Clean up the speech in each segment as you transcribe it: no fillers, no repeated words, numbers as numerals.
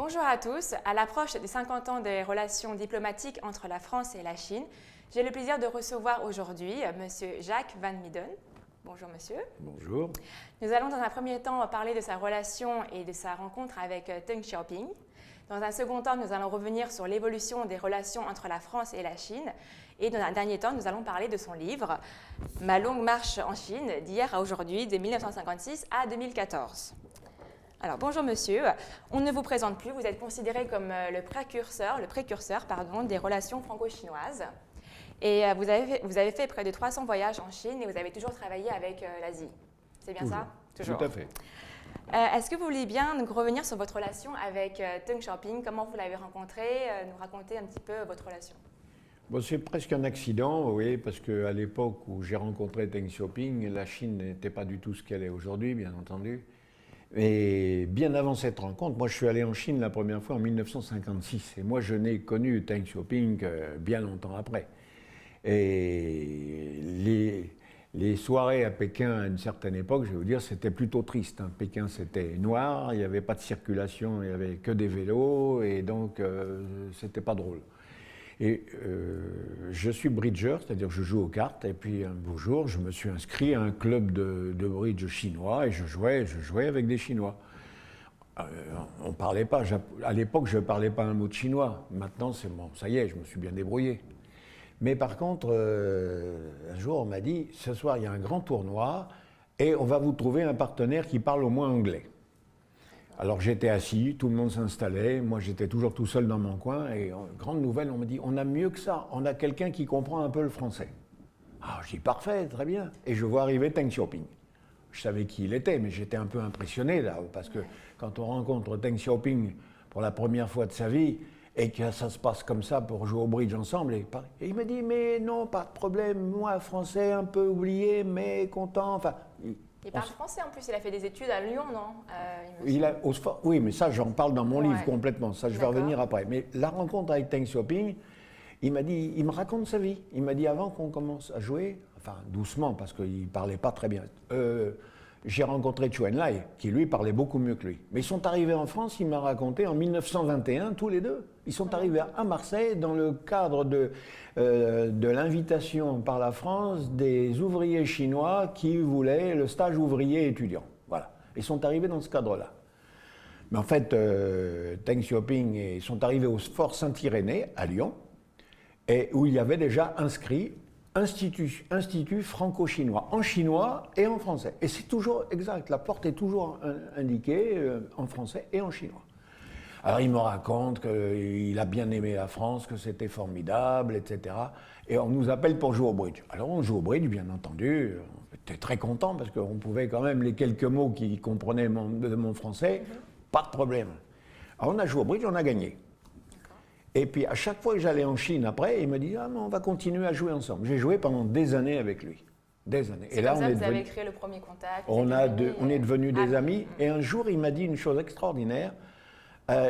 Bonjour à tous. À l'approche des 50 ans des relations diplomatiques entre la France et la Chine, j'ai le plaisir de recevoir aujourd'hui Monsieur Jacques Van Meeden. Bonjour monsieur. Bonjour. Nous allons dans un premier temps parler de sa relation et de sa rencontre avec Deng Xiaoping. Dans un second temps, nous allons revenir sur l'évolution des relations entre la France et la Chine. Et dans un dernier temps, nous allons parler de son livre « Ma longue marche en Chine, d'hier à aujourd'hui, de 1956 à 2014 ». Alors bonjour monsieur, on ne vous présente plus, vous êtes considéré comme le précurseur des relations franco-chinoises. Et vous avez fait près de 300 voyages en Chine et vous avez toujours travaillé avec l'Asie. C'est bien ça? Toujours. Tout à fait. Est-ce que vous voulez bien nous revenir sur votre relation avec Deng Xiaoping? Comment vous l'avez rencontré? Nous raconter un petit peu votre relation. Bon, c'est presque un accident, oui, parce qu'à l'époque où j'ai rencontré Deng Xiaoping, la Chine n'était pas du tout ce qu'elle est aujourd'hui, bien entendu. Et bien avant cette rencontre, moi je suis allé en Chine la première fois en 1956. Et moi je n'ai connu Deng Xiaoping que bien longtemps après. Et les soirées à Pékin à une certaine époque, je vais vous dire, c'était plutôt triste. Hein. Pékin c'était noir, il n'y avait pas de circulation, il n'y avait que des vélos, et donc c'était pas drôle. Et je suis bridger, c'est-à-dire que je joue aux cartes, et puis un beau jour, je me suis inscrit à un club de bridge chinois, et je jouais avec des Chinois. On parlait pas, à l'époque, je ne parlais pas un mot de chinois. Maintenant, c'est bon, ça y est, je me suis bien débrouillé. Mais par contre, un jour, on m'a dit, ce soir, il y a un grand tournoi, et on va vous trouver un partenaire qui parle au moins anglais. Alors j'étais assis, tout le monde s'installait, moi j'étais toujours tout seul dans mon coin, et grande nouvelle, on me dit, on a mieux que ça, on a quelqu'un qui comprend un peu le français. Ah, je dis, parfait, très bien. Et je vois arriver Deng Xiaoping. Je savais qui il était, mais j'étais un peu impressionné là, parce que quand on rencontre Deng Xiaoping pour la première fois de sa vie, et que ça se passe comme ça pour jouer au bridge ensemble, et il me dit, mais non, pas de problème, moi français un peu oublié, mais content, enfin... Il parle français en plus, il a fait des études à Lyon, non Oui, mais ça, j'en parle dans mon livre complètement, ça je vais revenir après. Mais la rencontre avec Deng Xiaoping, il me raconte sa vie. Il m'a dit avant qu'on commence à jouer, enfin doucement parce qu'il ne parlait pas très bien, j'ai rencontré Zhou Enlai, qui lui parlait beaucoup mieux que lui. Mais ils sont arrivés en France, il m'a raconté, en 1921, tous les deux. Ils sont arrivés à Marseille dans le cadre de l'invitation par la France des ouvriers chinois qui voulaient le stage ouvrier étudiant. Voilà. Ils sont arrivés dans ce cadre-là. Mais en fait, Deng Xiaoping sont arrivés au Fort Saint-Irénée, à Lyon, et où il y avait déjà inscrit Institut franco-chinois, en chinois et en français. Et c'est toujours exact, la porte est toujours indiquée en français et en chinois. Alors il me raconte qu'il a bien aimé la France, que c'était formidable, etc. Et on nous appelle pour jouer au bridge. Alors on joue au bridge, bien entendu. On était très contents parce qu'on pouvait quand même les quelques mots qu'il comprenait de mon français, pas de problème. Alors on a joué au bridge, on a gagné. Et puis à chaque fois que j'allais en Chine après, il me dit « Ah, mais on va continuer à jouer ensemble ». J'ai joué pendant des années avec lui. Des années. Et là, vous avez créé le premier contact. On est devenus des amis. Et un jour, il m'a dit une chose extraordinaire.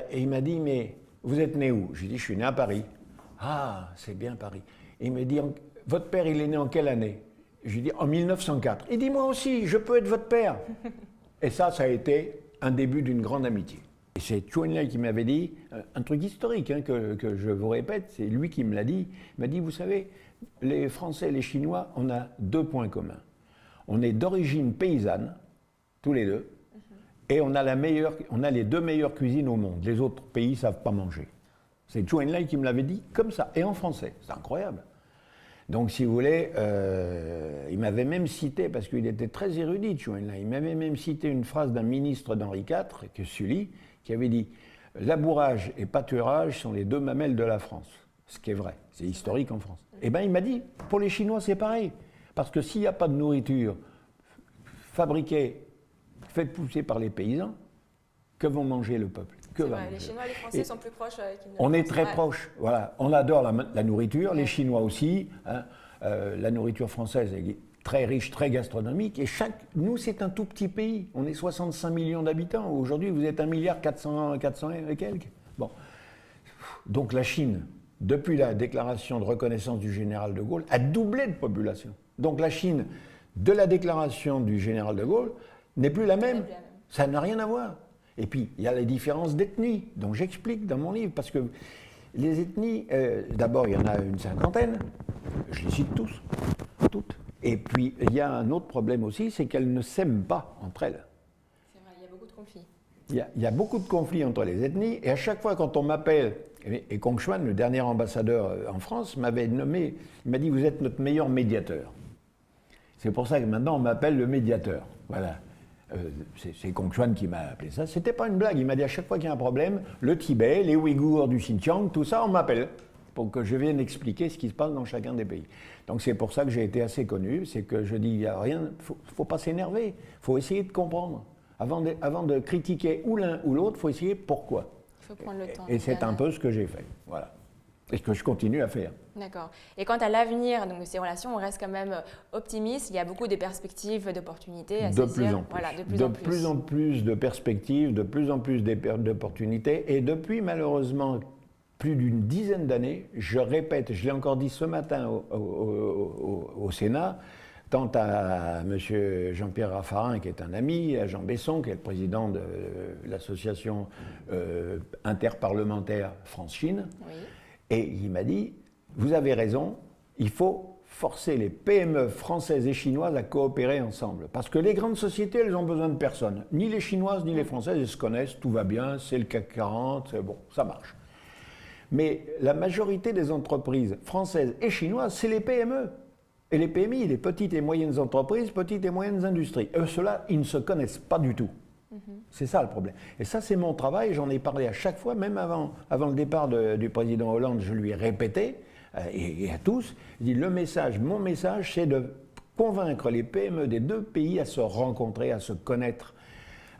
Et il m'a dit « Mais vous êtes né où ?» J'ai dit « Je suis né à Paris ». « Ah, c'est bien Paris ». Il me dit « Votre père, il est né en quelle année ?» Je lui dis « En 1904 ». Il dit « Moi aussi, je peux être votre père ». Et ça a été un début d'une grande amitié. Et c'est Zhou Enlai qui m'avait dit, un truc historique hein, que je vous répète, c'est lui qui me l'a dit. Il m'a dit, vous savez, les Français et les Chinois, on a deux points communs. On est d'origine paysanne, tous les deux, et on a les deux meilleures cuisines au monde. Les autres pays ne savent pas manger. C'est Zhou Enlai qui me l'avait dit comme ça, et en français. C'est incroyable. Donc, si vous voulez, il m'avait même cité, parce qu'il était très érudit, Zhou Enlai, il m'avait même cité une phrase d'un ministre d'Henri IV, que Sully, qui avait dit « Labourage et pâturage sont les deux mamelles de la France ». Ce qui est vrai, c'est historique en France. Eh bien, il m'a dit, pour les Chinois, c'est pareil. Parce que s'il n'y a pas de nourriture fabriquée, faite pousser par les paysans, que vont manger le peuple? Les Chinois et les Français sont plus proches. On est très proches, voilà. On adore la nourriture, les Chinois aussi. Hein. La nourriture française est très riche, très gastronomique. Et nous, c'est un tout petit pays. On est 65 millions d'habitants. Aujourd'hui, vous êtes 1,4 milliard et quelques. Bon. Donc la Chine, depuis la déclaration de reconnaissance du général de Gaulle, a doublé de population. Donc la Chine, de la déclaration du général de Gaulle, n'est plus la même. Ça n'a rien à voir. Et puis, il y a les différences d'ethnie, dont j'explique dans mon livre, parce que les ethnies, d'abord, il y en a une cinquantaine, je les cite tous, toutes. Et puis, il y a un autre problème aussi, c'est qu'elles ne s'aiment pas entre elles. C'est vrai, il y a beaucoup de conflits. Il y a beaucoup de conflits entre les ethnies, et à chaque fois quand on m'appelle, et Kong Xuan, le dernier ambassadeur en France, m'avait nommé, il m'a dit, vous êtes notre meilleur médiateur. C'est pour ça que maintenant on m'appelle le médiateur. Voilà. C'est Kong Xuan qui m'a appelé ça. C'était pas une blague, il m'a dit à chaque fois qu'il y a un problème, le Tibet, les Ouïghours du Xinjiang, tout ça, on m'appelle pour que je vienne expliquer ce qui se passe dans chacun des pays. Donc c'est pour ça que j'ai été assez connu, c'est que je dis, il n'y a rien, faut pas s'énerver, il faut essayer de comprendre. Avant de critiquer ou l'un ou l'autre, il faut essayer pourquoi. Il faut prendre le temps. Et c'est un peu ce que j'ai fait. Voilà. Et ce que je continue à faire. D'accord. Et quant à l'avenir de ces relations, on reste quand même optimiste. Il y a beaucoup de perspectives, d'opportunités à saisir. De plus en plus. Voilà, de plus en plus de perspectives, de plus en plus d'opportunités. Et depuis, malheureusement, plus d'une dizaine d'années, je répète, je l'ai encore dit ce matin au Sénat, tant à M. Jean-Pierre Raffarin, qui est un ami, à Jean Besson, qui est le président de l'association interparlementaire France-Chine. Oui. Et il m'a dit, vous avez raison, il faut forcer les PME françaises et chinoises à coopérer ensemble. Parce que les grandes sociétés, elles ont besoin de personne. Ni les chinoises, ni les françaises, elles se connaissent, tout va bien, c'est le CAC 40, c'est bon, ça marche. Mais la majorité des entreprises françaises et chinoises, c'est les PME. Et les PMI, les petites et moyennes entreprises, petites et moyennes industries. Ceux-là, ils ne se connaissent pas du tout. C'est ça le problème. Et ça, c'est mon travail, j'en ai parlé à chaque fois, même avant le départ du président Hollande, je lui ai répété, et à tous, je dis, mon message, c'est de convaincre les PME des deux pays à se rencontrer, à se connaître.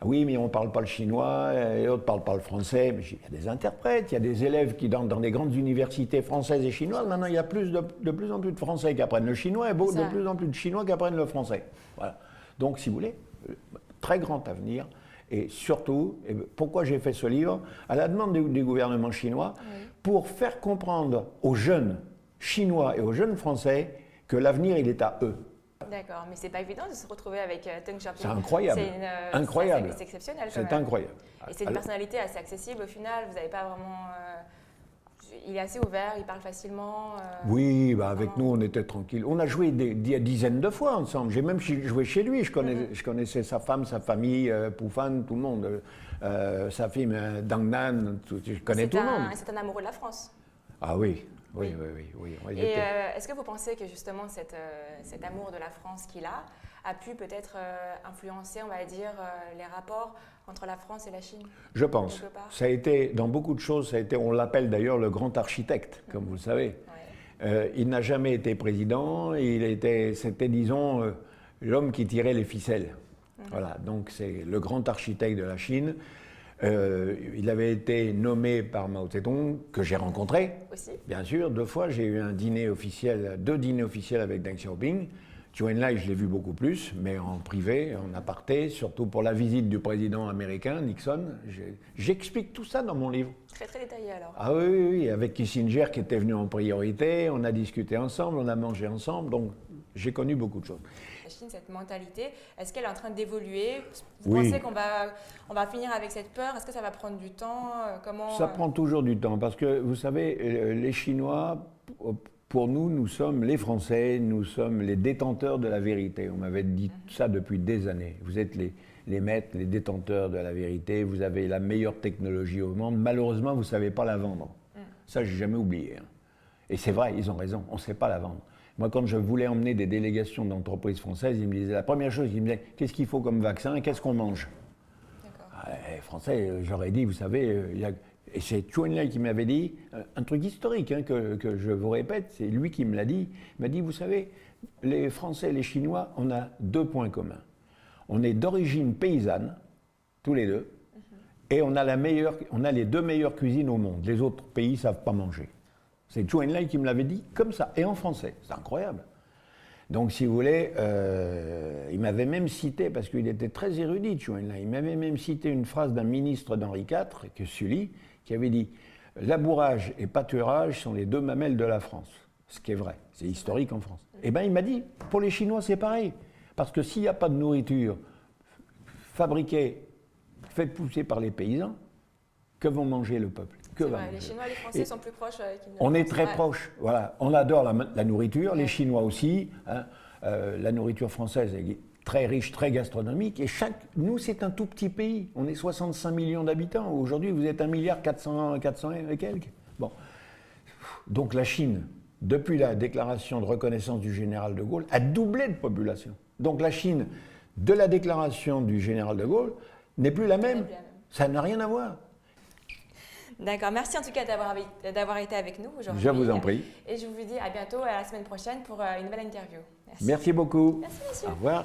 Oui, mais on ne parle pas le chinois, et l'autre ne parle pas le français. Mais il y a des interprètes, il y a des élèves qui, dans des grandes universités françaises et chinoises, maintenant il y a de plus en plus de Français qui apprennent le chinois et de plus en plus de Chinois qui apprennent le français. Voilà. Donc, si vous voulez, très grand avenir. Et surtout, pourquoi j'ai fait ce livre? À la demande des gouvernements chinois, pour faire comprendre aux jeunes chinois et aux jeunes français que l'avenir, il est à eux. D'accord, mais c'est pas évident de se retrouver avec Deng Xiaoping. C'est incroyable. Incroyable. C'est exceptionnel. C'est incroyable. Et c'est une personnalité assez accessible au final. Vous n'avez pas vraiment. Il est assez ouvert, il parle facilement. Oui, avec nous, on était tranquille. On a joué des dizaines de fois ensemble. J'ai même joué chez lui. Je connaissais sa femme, sa famille, Poufan, tout le monde. Sa fille, Dang Nan, je connais tout le monde. C'est un amoureux de la France. Ah oui. Oui. Et est-ce que vous pensez que justement cet amour de la France qu'il a pu peut-être influencer, on va dire, les rapports entre la France et la Chine? Je pense. Ça a été, dans beaucoup de choses, on l'appelle d'ailleurs le grand architecte, comme vous le savez. Ouais. Il n'a jamais été président, c'était, disons, l'homme qui tirait les ficelles. Voilà, donc c'est le grand architecte de la Chine. Il avait été nommé par Mao Zedong, que j'ai rencontré, aussi. Bien sûr, 2 fois. J'ai eu 2 dîners officiels avec Deng Xiaoping. Zhou Enlai, je l'ai vu beaucoup plus, mais en privé, en aparté, surtout pour la visite du président américain, Nixon. J'explique tout ça dans mon livre. Très très détaillé alors. Ah oui, avec Kissinger qui était venu en priorité, on a discuté ensemble, on a mangé ensemble, donc j'ai connu beaucoup de choses. La Chine, cette mentalité, est-ce qu'elle est en train d'évoluer? Vous pensez qu'on va finir avec cette peur? Est-ce que ça va prendre du temps? Ça prend toujours du temps, parce que vous savez, les Chinois, pour nous, nous sommes les Français, nous sommes les détenteurs de la vérité. On m'avait dit ça depuis des années. Vous êtes les maîtres, les détenteurs de la vérité, vous avez la meilleure technologie au monde. Malheureusement, vous ne savez pas la vendre. Ça, je n'ai jamais oublié. Et c'est vrai, ils ont raison, on ne sait pas la vendre. Moi, quand je voulais emmener des délégations d'entreprises françaises, ils me disaient, la première chose, ils me disaient, qu'est-ce qu'il faut comme vaccin et qu'est-ce qu'on mange? Les Français, j'aurais dit, vous savez, et c'est Zhou Enlai qui m'avait dit, un truc historique que je vous répète, c'est lui qui me l'a dit, il m'a dit, vous savez, les Français et les Chinois, on a 2 points communs. On est d'origine paysanne, tous les deux, et on a les 2 meilleures cuisines au monde. Les autres pays ne savent pas manger. C'est Zhou Enlai qui me l'avait dit comme ça, et en français. C'est incroyable. Donc, si vous voulez, il m'avait même cité, parce qu'il était très érudit, Zhou Enlai, il m'avait même cité une phrase d'un ministre d'Henri IV, que Sully, qui avait dit « Labourage et pâturage sont les 2 mamelles de la France ». Ce qui est vrai, c'est historique en France. Eh bien, il m'a dit, pour les Chinois, c'est pareil. Parce que s'il n'y a pas de nourriture fabriquée faite pousser par les paysans, que vont manger le peuple? Que C'est va vrai, manger les Chinois et les Français sont plus proches qu'ils ne On est pensent. très Ouais. proches, voilà. On adore la nourriture, les Chinois aussi. Hein. La nourriture française est très riche, très gastronomique. Et nous, c'est un tout petit pays. On est 65 millions d'habitants. Aujourd'hui, vous êtes 1,4 milliard et quelques. Bon. Donc la Chine, depuis la déclaration de reconnaissance du général de Gaulle, a doublé de population. Donc la Chine, de la déclaration du général de Gaulle, n'est plus la même. Ça n'a rien à voir. D'accord, merci en tout cas d'avoir été avec nous aujourd'hui. Je vous en prie. Et je vous dis à bientôt, à la semaine prochaine pour une nouvelle interview. Merci beaucoup. Merci, monsieur. Au revoir.